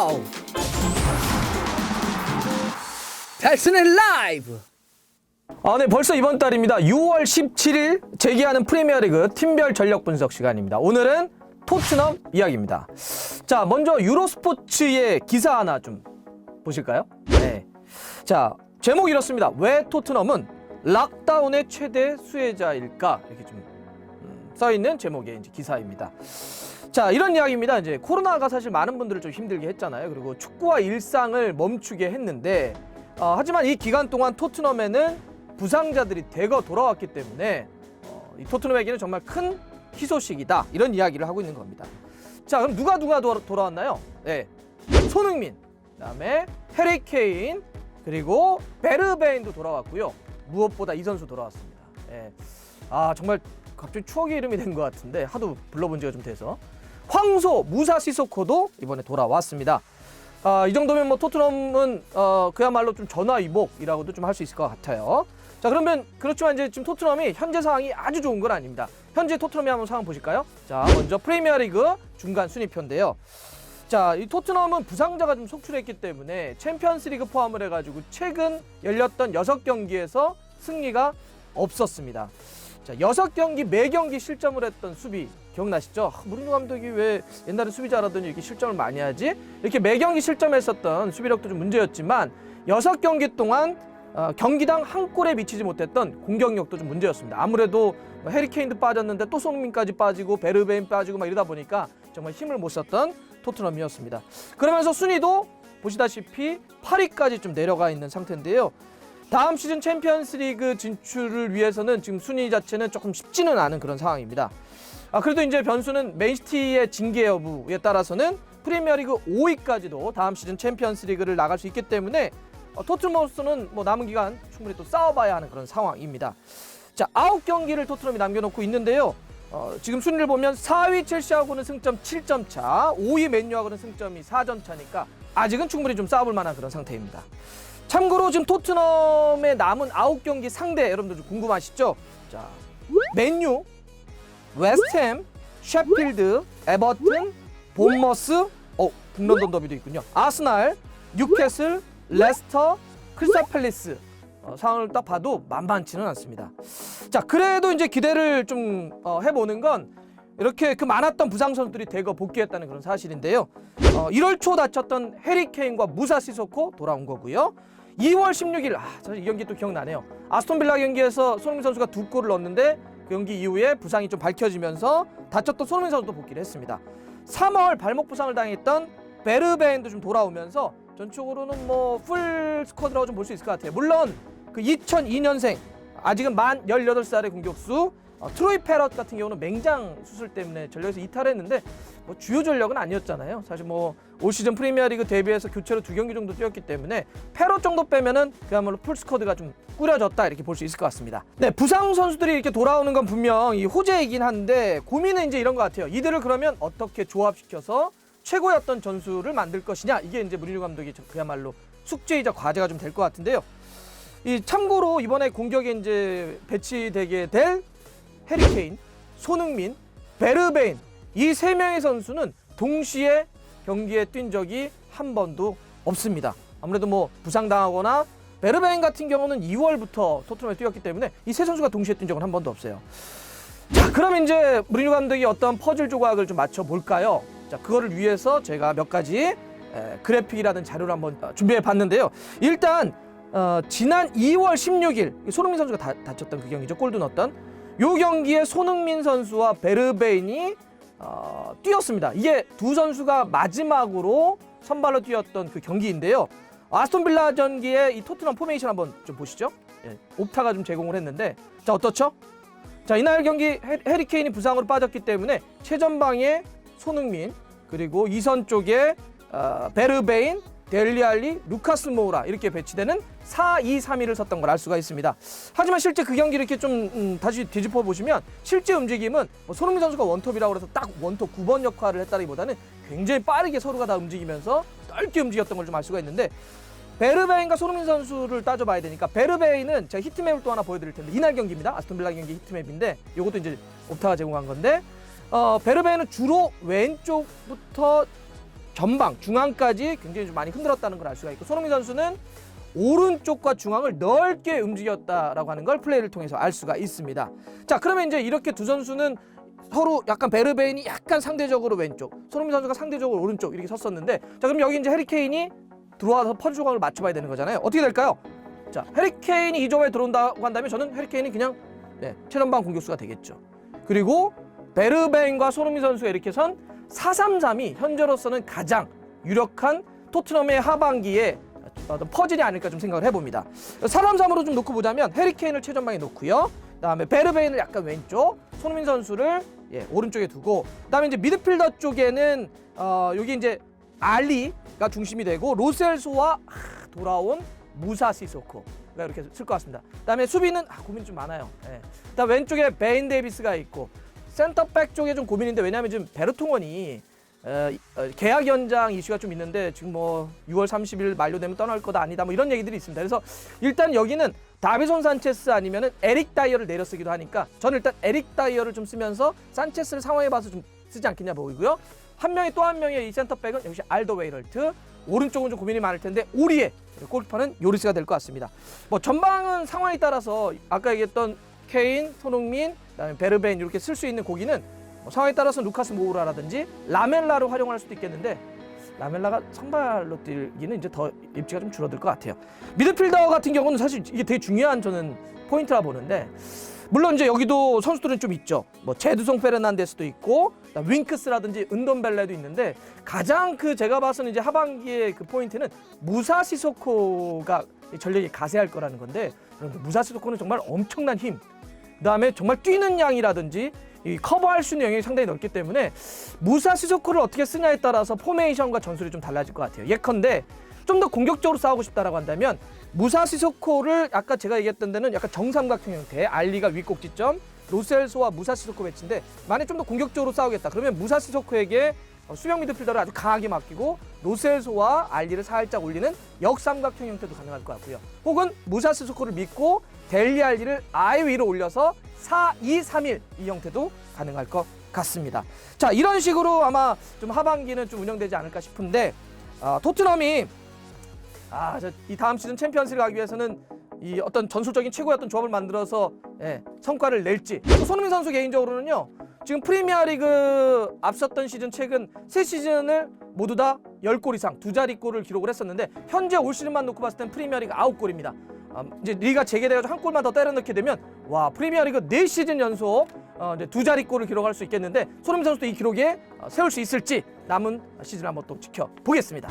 와우! 달슨의 라이브! 네, 벌써 이번 달입니다. 6월 17일 재개하는 프리미어리그 팀별 전력 분석 시간입니다. 오늘은 토트넘 이야기입니다. 자, 먼저 유로스포츠의 기사 하나 좀 보실까요? 네. 자, 제목이 이렇습니다. 왜 토트넘은 락다운의 최대 수혜자일까? 이렇게 좀 써있는 제목의 이제 기사입니다. 자, 이런 이야기입니다. 이제 코로나가 사실 많은 분들을 좀 힘들게 했잖아요. 그리고 축구와 일상을 멈추게 했는데, 하지만 이 기간 동안 토트넘에는 부상자들이 대거 돌아왔기 때문에 이 토트넘에게는 정말 큰 희소식이다, 이런 이야기를 하고 있는 겁니다. 자, 그럼 누가 돌아왔나요? 네, 손흥민, 그다음에 해리 케인, 그리고 베르베인도 돌아왔고요. 무엇보다 이 선수 돌아왔습니다. 네. 정말 갑자기 추억의 이름이 된 것 같은데 하도 불러본 지가 좀 돼서 황소 무사 시소코도 이번에 돌아왔습니다. 이 정도면 뭐 토트넘은 그야말로 좀 전화위복이라고도 좀 할 수 있을 것 같아요. 자, 그러면 그렇지만 이제 지금 토트넘이 현재 상황이 아주 좋은 건 아닙니다. 현재 토트넘이 한번 상황 보실까요? 자, 먼저 프리미어리그 중간 순위표인데요. 자, 이 토트넘은 부상자가 좀 속출했기 때문에 챔피언스리그 포함을 해가지고 최근 열렸던 6경기에서 승리가 없었습니다. 자, 6경기 매경기 실점을 했던 수비 기억나시죠? 무리뉴 감독이 왜 옛날에 수비 잘하더니 이렇게 실점을 많이 하지? 이렇게 매경기 실점했었던 수비력도 좀 문제였지만 6경기 동안 경기당 한 골에 미치지 못했던 공격력도 좀 문제였습니다. 아무래도 해리 케인도 빠졌는데 또 손흥민까지 빠지고 베르베인 빠지고 막 이러다 보니까 정말 힘을 못 썼던 토트넘이었습니다. 그러면서 순위도 보시다시피 8위까지 좀 내려가 있는 상태인데요. 다음 시즌 챔피언스리그 진출을 위해서는 지금 순위 자체는 조금 쉽지는 않은 그런 상황입니다. 그래도 이제 변수는 맨시티의 징계 여부에 따라서는 프리미어리그 5위까지도 다음 시즌 챔피언스리그를 나갈 수 있기 때문에 토트넘으로서는 뭐 남은 기간 충분히 또 싸워봐야 하는 그런 상황입니다. 자, 9경기를 토트넘이 남겨놓고 있는데요. 지금 순위를 보면 4위 첼시하고는 승점 7점 차, 5위 맨유하고는 승점이 4점 차니까 아직은 충분히 좀 싸워볼 만한 그런 상태입니다. 참고로 지금 토트넘의 남은 9경기 상대 여러분들 좀 궁금하시죠? 자, 맨유, 웨스트햄, 셰필드, 에버튼, 본머스, 북런던 더비도 있군요. 아스날, 뉴캐슬, 레스터, 크리스탈 팰리스. 상황을 딱 봐도 만만치는 않습니다. 자, 그래도 이제 기대를 좀 해보는 건 이렇게 그 많았던 부상 선수들이 대거 복귀했다는 그런 사실인데요. 1월 초 다쳤던 해리 케인과 무사 시소코 돌아온 거고요. 2월 16일, 이 경기 또 기억나네요. 아스톤 빌라 경기에서 손흥민 선수가 2골을 넣었는데 그 경기 이후에 부상이 좀 밝혀지면서 다쳤던 손흥민 선수도 복귀를 했습니다. 3월 발목 부상을 당했던 베르베인도 좀 돌아오면서 전적으로는 뭐 풀 스쿼드라고 좀 볼 수 있을 것 같아요. 물론 그 2002년생 아직은 만 18살의 공격수 트로이 페럿 같은 경우는 맹장 수술 때문에 전력에서 이탈했는데 뭐 주요 전력은 아니었잖아요. 사실 뭐 올 시즌 프리미어리그 데뷔해서 교체로 2경기 정도 뛰었기 때문에 페럿 정도 빼면은 그야말로 풀 스쿼드가 좀 꾸려졌다, 이렇게 볼 수 있을 것 같습니다. 네, 부상 선수들이 이렇게 돌아오는 건 분명 이 호재이긴 한데 고민은 이제 이런 것 같아요. 이들을 그러면 어떻게 조합시켜서 최고였던 전술을 만들 것이냐, 이게 이제 무리뉴 감독이 그야말로 숙제이자 과제가 좀 될 것 같은데요. 참고로 이번에 공격에 이제 배치되게 될 해리 케인, 손흥민, 베르베인, 이 3명의 선수는 동시에 경기에 뛴 적이 한 번도 없습니다. 아무래도 뭐 부상당하거나 베르베인 같은 경우는 2월부터 토트넘에 뛰었기 때문에 이 세 선수가 동시에 뛴 적은 한 번도 없어요. 자, 그럼 이제 무리뉴 감독이 어떤 퍼즐 조각을 좀 맞춰볼까요? 자, 그거를 위해서 제가 몇 가지 그래픽이라든 자료를 한번 준비해 봤는데요. 일단 지난 2월 16일 손흥민 선수가 다쳤던 그 경기죠. 골도 넣었던 요 경기에 손흥민 선수와 베르베인이 뛰었습니다. 이게 두 선수가 마지막으로 선발로 뛰었던 그 경기인데요. 아스톤 빌라 전기에 이 토트넘 포메이션 한번 좀 보시죠. 옵타가 좀 제공을 했는데, 자, 어떻죠? 자, 이날 경기 해리 케인이 부상으로 빠졌기 때문에 최전방에 손흥민, 그리고 이선 쪽에 베르베인, 델리알리, 루카스 모우라 이렇게 배치되는 4-2-3-1을 썼던 걸 알 수가 있습니다. 하지만 실제 그 경기를 이렇게 좀 다시 뒤집어 보시면 실제 움직임은 손흥민 선수가 원톱이라고 해서 딱 원톱 9번 역할을 했다기보다는 굉장히 빠르게 서로가 다 움직이면서 넓게 움직였던 걸 좀 알 수가 있는데, 베르베인과 손흥민 선수를 따져봐야 되니까 베르베인은 제가 히트맵을 또 하나 보여드릴 텐데, 이날 경기입니다. 아스톤 빌라 경기 히트맵인데 이것도 이제 옵타가 제공한 건데, 베르베인은 주로 왼쪽부터 전방, 중앙까지 굉장히 좀 많이 흔들었다는 걸 알 수가 있고 손흥민 선수는 오른쪽과 중앙을 넓게 움직였다라고 하는 걸 플레이를 통해서 알 수가 있습니다. 자, 그러면 이제 이렇게 두 선수는 서로 약간 베르베인이 약간 상대적으로 왼쪽, 손흥민 선수가 상대적으로 오른쪽 이렇게 섰었는데 자, 그럼 여기 이제 해리케인이 들어와서 펀치 조각을 맞춰봐야 되는 거잖아요. 어떻게 될까요? 자, 해리케인이 이 조각에 들어온다고 한다면 저는 해리케인이 그냥 최전방 공격수가 되겠죠. 그리고 베르베인과 손흥민 선수가 이렇게 선 4-3-3이 현재로서는 가장 유력한 토트넘의 하반기에 어떤 퍼즐이 아닐까 좀 생각을 해봅니다. 4-3-3으로 좀 놓고 보자면 해리케인을 최전방에 놓고요. 그다음에 베르베인을 약간 왼쪽, 손흥민 선수를 오른쪽에 두고, 그다음에 이제 미드필더 쪽에는 여기 이제 알리가 중심이 되고 로셀소와 돌아온 무사 시소코가 이렇게 쓸 것 같습니다. 그다음에 수비는 고민이 좀 많아요. 그다음 왼쪽에 베인 데이비스가 있고 센터백 쪽에 좀 고민인데 왜냐하면 지금 베르통원이 계약 연장 이슈가 좀 있는데 지금 뭐 6월 30일 만료되면 떠날 거다 아니다 뭐 이런 얘기들이 있습니다. 그래서 일단 여기는 다비손 산체스 아니면은 에릭 다이어를 내려 쓰기도 하니까 저는 일단 에릭 다이어를 좀 쓰면서 산체스를 상황에 봐서 좀 쓰지 않겠냐 보이고요. 한 명이 또 한 명의 이 센터백은 역시 알더웨이럴트, 오른쪽은 좀 고민이 많을 텐데 오리에 골키퍼는 요리스가 될 것 같습니다. 뭐 전방은 상황에 따라서 아까 얘기했던 케인, 손흥민, 그다음에 베르베인 이렇게 쓸 수 있는 고기는 상황에 따라서 루카스 모우라라든지 라멜라를 활용할 수도 있겠는데 라멜라가 선발로 뛰기는 이제 더 입지가 좀 줄어들 것 같아요. 미드필더 같은 경우는 사실 이게 되게 중요한 저는 포인트라 보는데 물론 이제 여기도 선수들은 좀 있죠. 뭐 제두송 페르난데스도 있고 윙크스라든지 은돈벨레도 있는데 가장 제가 봐서는 이제 하반기의 그 포인트는 무사 시소코가 전력이 가세할 거라는 건데 무사 시소코는 정말 엄청난 힘, 그다음에 정말 뛰는 양이라든지 이 커버할 수 있는 영역이 상당히 넓기 때문에 무사 시소코를 어떻게 쓰냐에 따라서 포메이션과 전술이 좀 달라질 것 같아요. 예컨대 좀 더 공격적으로 싸우고 싶다라고 한다면 무사 시소코를 아까 제가 얘기했던 데는 약간 정삼각형 형태, 알리가 윗꼭지점, 로셀소와 무사 시소코 배치인데 만약 좀 더 공격적으로 싸우겠다 그러면 무사 시소코에게 수명 미드필더를 아주 강하게 맡기고 로셀소와 알리를 살짝 올리는 역삼각형 형태도 가능할 것 같고요. 혹은 무사 시소코를 믿고 델리 알리를 아예 위로 올려서 4-2-3-1 이 형태도 가능할 것 같습니다. 자, 이런 식으로 아마 좀 하반기는 좀 운영되지 않을까 싶은데 토트넘이 이 다음 시즌 챔피언스를 가기 위해서는 이 어떤 전술적인 최고의 어떤 조합을 만들어서 성과를 낼지. 또 손흥민 선수 개인적으로는요. 지금 프리미어리그 앞섰던 시즌 최근 3시즌을 모두 다 10골 이상 두 자리 골을 기록을 했었는데 현재 올 시즌만 놓고 봤을 땐 프리미어리그 9골입니다. 이제 리가 재개돼가지고 한 골만 더 때려 넣게 되면 프리미어리그 4시즌 연속 이제 두 자리 골을 기록할 수 있겠는데 손흥민 선수도 이 기록에 세울 수 있을지 남은 시즌 한번 또 지켜보겠습니다.